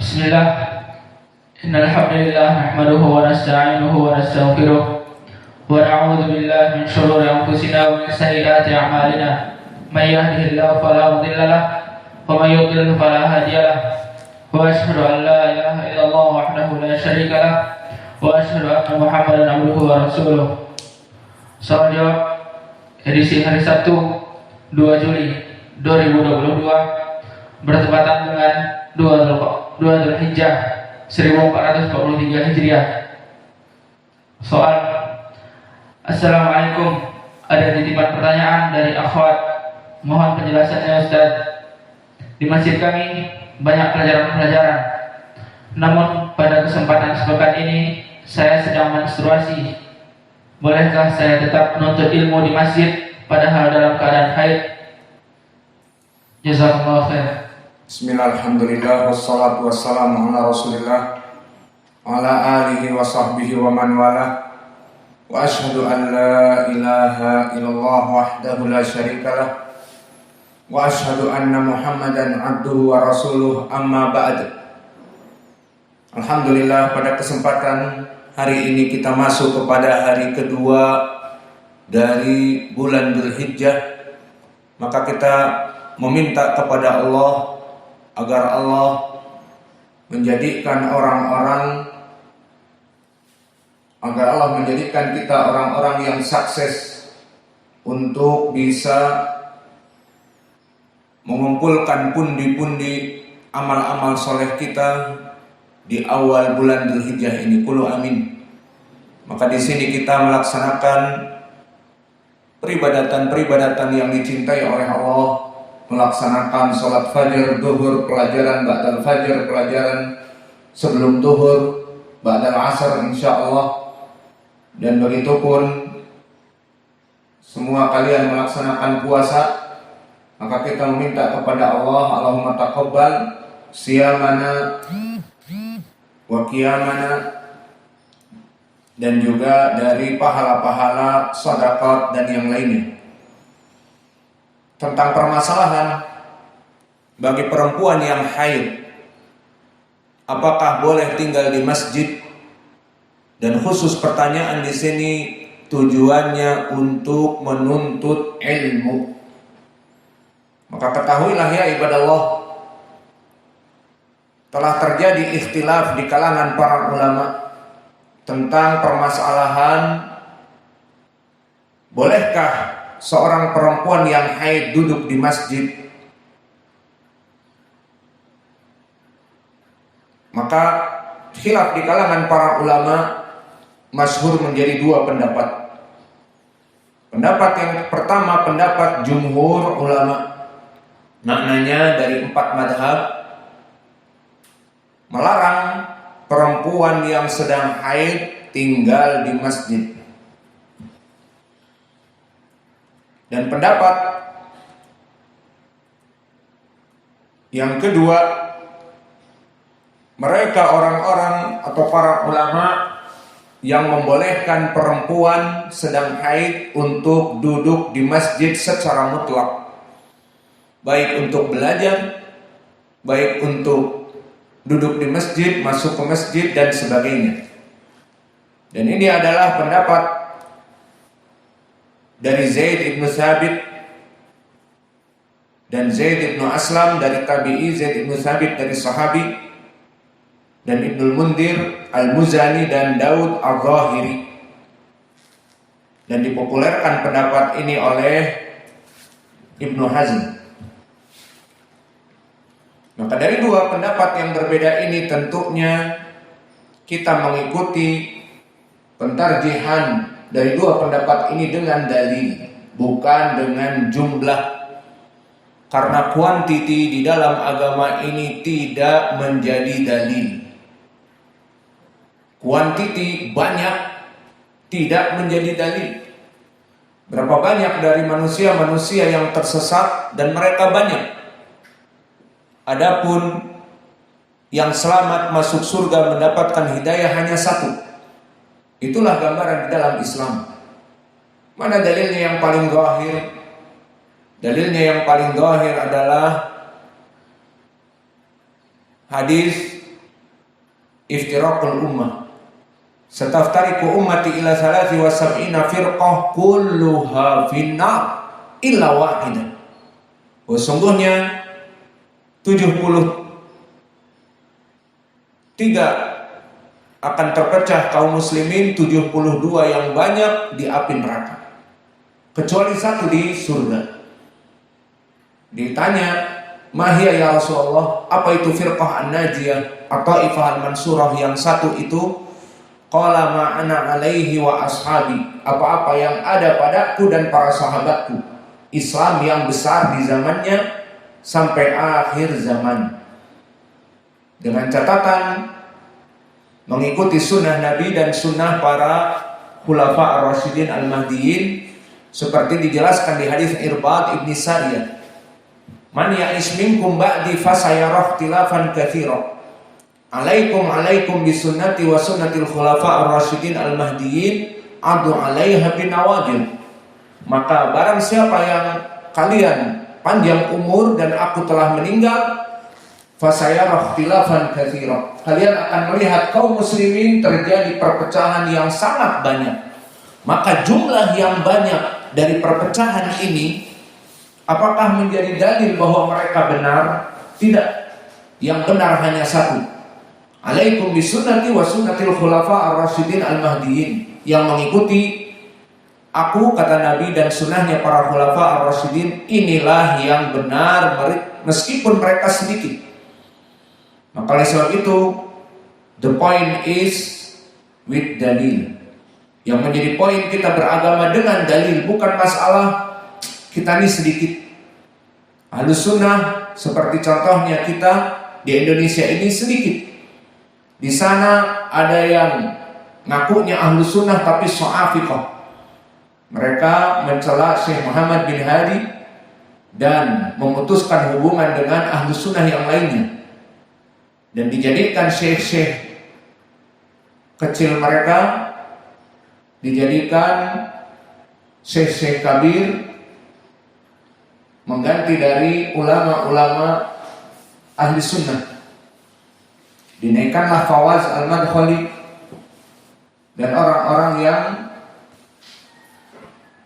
Bismillah. Innal hamdalillah nahmaduhu wa nasta'inuhu wa nastaghfiruh wa na'udzu billahi min shururi anfusina wa min sayyiati a'malina. May yahdihillahu fala mudilla lahu wa may yudlil fala hadiya lahu. Wa asyhadu an la ilaha illallah wahdahu la syarika lahu wa asyhadu anna Muhammadan abduhu wa rasuluh. Salam jawab edisi hari Sabtu 2 Juli 2022 bertepatan dengan 2 Dzulhijjah 1443 Hijriah. Soal. Assalamualaikum. Ada titipan pertanyaan dari akhwat. Mohon penjelasannya Ustaz. Di masjid kami banyak pelajaran-pelajaran. Namun pada kesempatan sepekan ini saya sedang menstruasi. Bolehkah saya tetap menuntut ilmu di masjid padahal dalam keadaan haid? Jazakumullah khair. Bismillahirrahmanirrahim. Wassalatu wassalamu ala rasulillah wa ala alihi wa sahbihi wa man wala. Wa ashhadu an la ilaha illallah wahdahu la syarika lah. Wa ashhadu anna Muhammadan abduhu wa rasuluh, amma ba'd. Alhamdulillah, pada kesempatan hari ini kita masuk kepada hari kedua dari bulan Dzulhijjah. Maka kita meminta kepada Allah agar Allah menjadikan kita orang-orang yang sukses untuk bisa mengumpulkan pundi-pundi amal-amal soleh kita di awal bulan Dzulhijjah ini. Qulu amin. Maka di sini kita melaksanakan peribadatan yang dicintai oleh Allah, melaksanakan sholat fajr, duhur, pelajaran ba'dal fajr, pelajaran sebelum duhur, ba'dal asar insyaallah. Dan begitupun semua kalian melaksanakan puasa, maka kita meminta kepada Allah, Allahumma taqabbal siyamana wa qiyamana, dan juga dari pahala-pahala sedekah dan yang lainnya. Tentang permasalahan bagi perempuan yang haid, apakah boleh tinggal di masjid? Dan khusus pertanyaan di sini tujuannya untuk menuntut ilmu. Maka ketahuilah ya ibadallah, telah terjadi ikhtilaf di kalangan para ulama tentang permasalahan bolehkah seorang perempuan yang haid duduk di masjid. Maka khilaf di kalangan para ulama masyhur menjadi dua pendapat. Pendapat yang pertama, pendapat jumhur ulama, maknanya dari 4 madhab, melarang perempuan yang sedang haid tinggal di masjid. Dan pendapat yang kedua, mereka orang-orang atau para ulama yang membolehkan perempuan sedang haid untuk duduk di masjid secara mutlak, baik untuk belajar, baik untuk duduk di masjid, masuk ke masjid dan sebagainya. Dan ini adalah pendapat dari Zaid ibn Thabit dan Zaid ibn Aslam dari tabi'i, Zaid ibn Thabit dari sahabi, dan Ibnul Mundir, Al-Muzani dan Daud Al-Zahiri. Dan dipopulerkan pendapat ini oleh Ibnu Hazm. Maka dari dua pendapat yang berbeda ini tentunya kita mengikuti pentarjihan dari dua pendapat ini dengan dalil, bukan dengan jumlah. Karena kuantiti di dalam agama ini tidak menjadi dalil. Kuantiti banyak tidak menjadi dalil. Berapa banyak dari manusia-manusia yang tersesat dan mereka banyak. Adapun yang selamat masuk surga mendapatkan hidayah hanya satu. Itulah gambaran di dalam Islam. Mana dalilnya yang paling zahir? Dalilnya yang paling zahir adalah hadis iftiraqul ummah. Sataftariqu ummati ila 73 firqah kulluha finnar illa wahidah. Sungguhnya 73 akan terpecah kaum muslimin, 72 yang banyak di api neraka, kecuali satu di surga. Ditanya, mahia ya Rasulullah, apa itu firqah an-najiyah atau ifah al-mansurah yang satu itu? Qala ma'ana alaihi wa ashabi, apa-apa yang ada padaku dan para sahabatku, Islam yang besar di zamannya sampai akhir zaman, dengan catatan mengikuti sunnah Nabi dan sunnah para khulafa ar-rasyidin al-mahdiyyin, seperti dijelaskan di hadis Irbad ibn Sariyah, man ya'is minkum ba'di fasayara ikhtilafan katsira, alaikum bisunnati wa sunnatil khulafa ar-rasyidin al-mahdiyyin, adu 'alaiha binawajil. Maka barang siapa yang kalian panjang umur dan aku telah meninggal, fasayara ikhtilafan katsira, kalian akan melihat kaum muslimin terjadi perpecahan yang sangat banyak. Maka jumlah yang banyak dari perpecahan ini, apakah menjadi dalil bahwa mereka benar? Tidak. Yang benar hanya satu. Alaikum bisunnati wa sunnatil khulafa ar-rasyidin al-mahdiyyin, yang mengikuti aku, kata Nabi, dan sunnahnya para khulafa ar-rasyidin, inilah yang benar meskipun mereka sedikit. Maka oleh sebab itu, the point is with dalil. Yang menjadi poin kita beragama dengan dalil, bukan masalah kita ini sedikit. Ahlus sunnah seperti contohnya kita di Indonesia ini sedikit. Di sana ada yang ngakunya ahlus sunnah tapi so'afiqah. Mereka mencela Syekh Muhammad bin Hadi dan memutuskan hubungan dengan ahlus sunnah yang lainnya, dan dijadikan syekh-syekh kecil mereka, dijadikan syekh-syekh kabir, mengganti dari ulama-ulama ahli sunnah. Dinaikkanlah Fawaz al-Madkhali dan orang-orang yang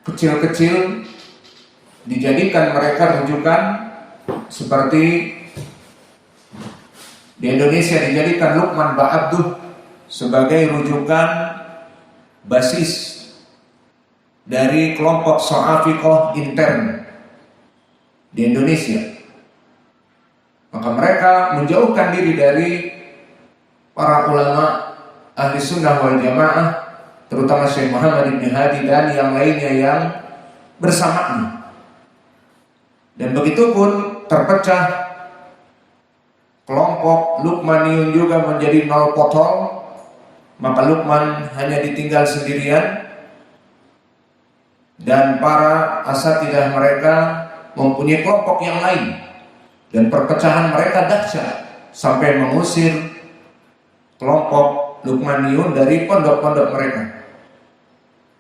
kecil-kecil, dijadikan mereka rujukan, seperti di Indonesia dijadikan Luqman Ba'abduh sebagai rujukan basis dari kelompok so'afiqah intern di Indonesia. Maka mereka menjauhkan diri dari para ulama ahli sunnah wal jamaah, terutama Syekh Muhammad bin Hadi dan yang lainnya yang bersamanya. Dan begitu pun terpecah kelompok Luqmaniyun juga menjadi nol potol. Maka Luqman hanya ditinggal sendirian, dan para asatidah mereka mempunyai kelompok yang lain, dan perpecahan mereka dahsyat sampai mengusir kelompok Luqmaniyun dari pondok-pondok mereka.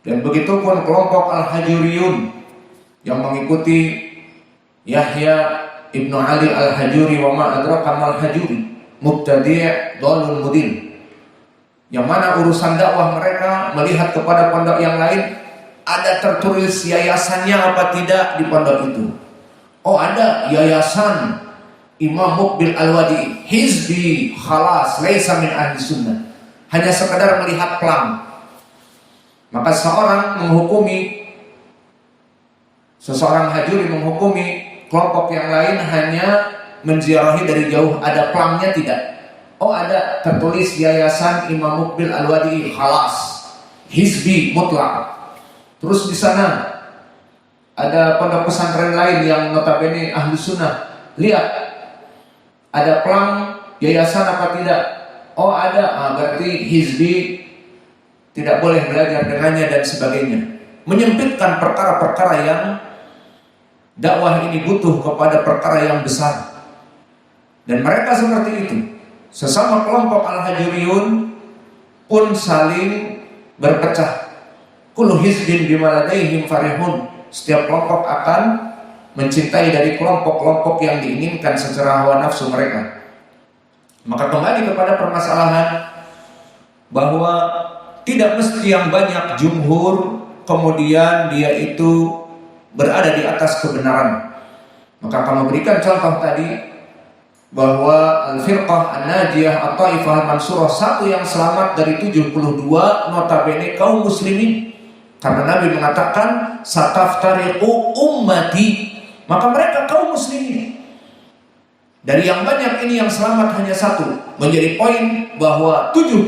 Dan begitu pun kelompok Al-Hajuriyun yang mengikuti Yahya Ibnu Ali Al-Hajuri, wa ma adraka mal Hajuri, mubtadi' dhalul mudin, yang mana urusan dakwah mereka melihat kepada pondok yang lain, ada tertulis yayasannya apa tidak di pondok itu. Oh, ada yayasan Imam Muqbil Al-Wadi, hizbi, khalas, laisa min ahli sunnah, hanya sekadar melihat pelang. Maka seseorang Hajuri menghukumi kelompok yang lain hanya menziarahi dari jauh, ada pelangnya tidak. Oh, ada tertulis yayasan Imam Muqbil Al-Wadi, khalas, hizbi mutlak. Terus di sana ada pondok pesantren lain yang notabene ahli sunnah, lihat ada pelang yayasan apa tidak? Oh, ada. Berarti hizbi, tidak boleh belajar dengannya dan sebagainya. Menyempitkan perkara-perkara yang dakwah ini butuh kepada perkara yang besar. Dan mereka seperti itu. Sesama kelompok Al-Hajuriyun pun saling berpecah. Kullu hizbin bima ladaihim farihun. Setiap kelompok akan mencintai dari kelompok-kelompok yang diinginkan secara hawa nafsu mereka. Maka kembali kepada permasalahan bahwa tidak mesti yang banyak jumhur kemudian dia itu berada di atas kebenaran. Maka kami berikan contoh tadi bahwa al-firqah an-najiyah at-taifah al-mansurah, satu yang selamat dari 72 notabene kaum muslimin. Karena Nabi mengatakan sataftariqu ummati, maka mereka kaum muslimin. Dari yang banyak ini yang selamat hanya satu, menjadi poin bahwa 72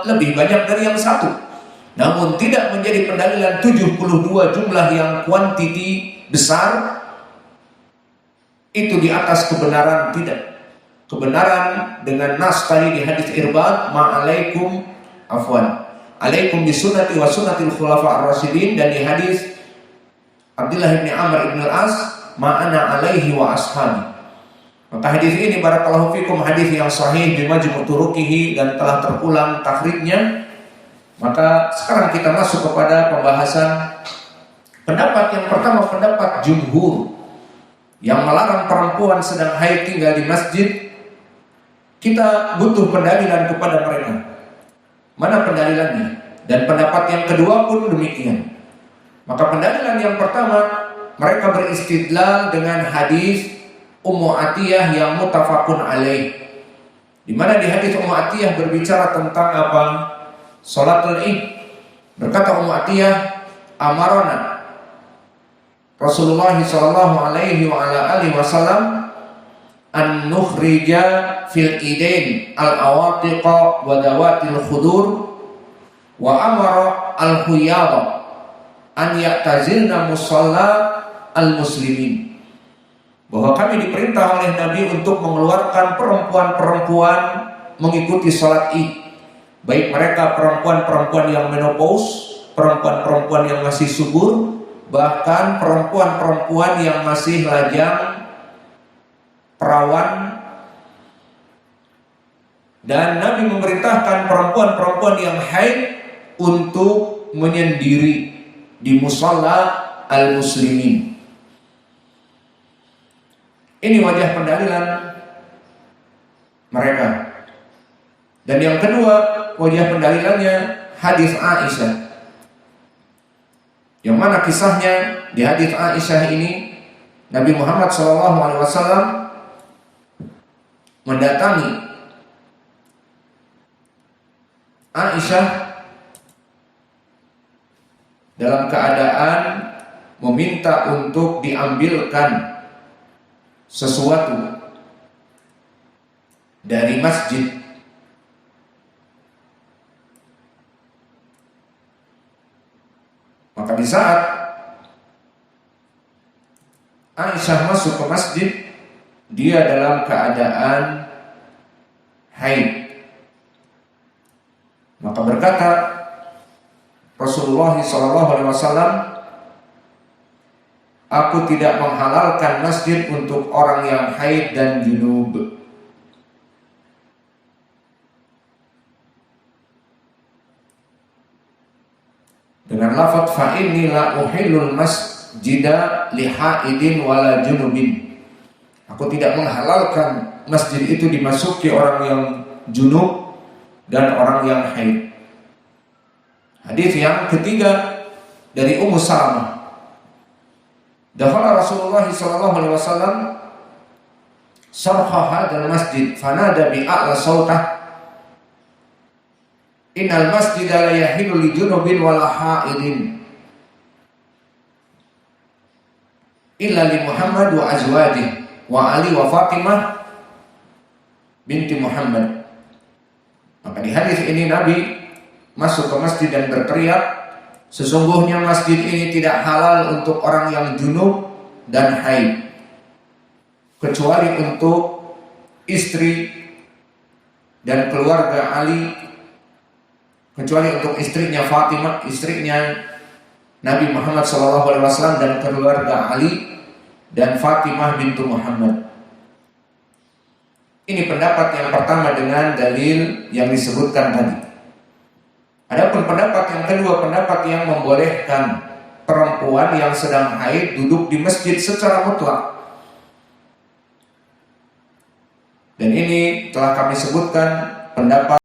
lebih banyak dari yang satu. Namun tidak menjadi pendalilan 72 jumlah yang kuantiti besar itu di atas kebenaran, tidak. Kebenaran dengan nas tadi di hadis Irbad, ma'alaikum afwan, alaikum bisunnati wa sunnatil khulafa ar-rasyidin, dan di hadis Abdullah bin Amr bin al-As, ma'ana alaihi wa ashabi. Maka hadis ini barakallahu fikum hadis yang sahih di majmu' turuqihi dan telah terulang takhrijnya. Maka sekarang kita masuk kepada pembahasan pendapat yang pertama, pendapat jumhur yang melarang perempuan sedang haid tinggal di masjid. Kita butuh pendalilan kepada mereka. Mana pendalilannya? Dan pendapat yang kedua pun demikian. Maka pendalilan yang pertama, mereka beristidlal dengan hadis Ummu Atiyah yang muttafaqun alaih. Di mana di hadis Ummu Atiyah berbicara tentang apa? Salatul Id. Berkata Ummu Atiyah, amarona Rasulullah sallallahu alaihi wa ala alihi wasallam an nukhrija fil idain al-awatiqa wa dawatil khudur wa amara al-huyadha an ya'tazilna musalla al-muslimin. Bahwa kami diperintah oleh Nabi untuk mengeluarkan perempuan-perempuan mengikuti salat Id, baik mereka perempuan-perempuan yang menopause, perempuan-perempuan yang masih subur, bahkan perempuan-perempuan yang masih lajang, perawan. Dan Nabi memerintahkan perempuan-perempuan yang haid untuk menyendiri di musalla al-muslimin. Ini wajah pendalilan mereka. Dan yang kedua, wajah pendalilannya hadis Aisyah, yang mana kisahnya di hadis Aisyah ini Nabi Muhammad SAW mendatangi Aisyah dalam keadaan meminta untuk diambilkan sesuatu dari masjid. Maka di saat Aisyah masuk ke masjid, dia dalam keadaan haid. Maka berkata Rasulullah SAW, aku tidak menghalalkan masjid untuk orang yang haid dan junub. Dengan lafaz fa inni la uhillul masjida li haidin wala junubin. Aku tidak menghalalkan masjid itu dimasuki orang yang junub dan orang yang haid. Hadis yang ketiga dari Ummu Salamah. Dakhala Rasulullah sallallahu alaihi wasallam sarha hadzal masjid fanada bi a'la sautah, innal masjida la yahilu li junubin wala haidin illa li Muhammad wa azwajih wa Ali wa Fatimah binti Muhammad. Maka di hadis ini Nabi masuk ke masjid dan berteriak, sesungguhnya masjid ini tidak halal untuk orang yang junub dan haid, kecuali untuk istri dan keluarga Ali, kecuali untuk istrinya Fatimah, istrinya Nabi Muhammad SAW, dan keluarga Ali dan Fatimah bintu Muhammad. Ini pendapat yang pertama dengan dalil yang disebutkan tadi. Adapun pendapat yang kedua, pendapat yang membolehkan perempuan yang sedang haid duduk di masjid secara mutlak. Dan ini telah kami sebutkan pendapat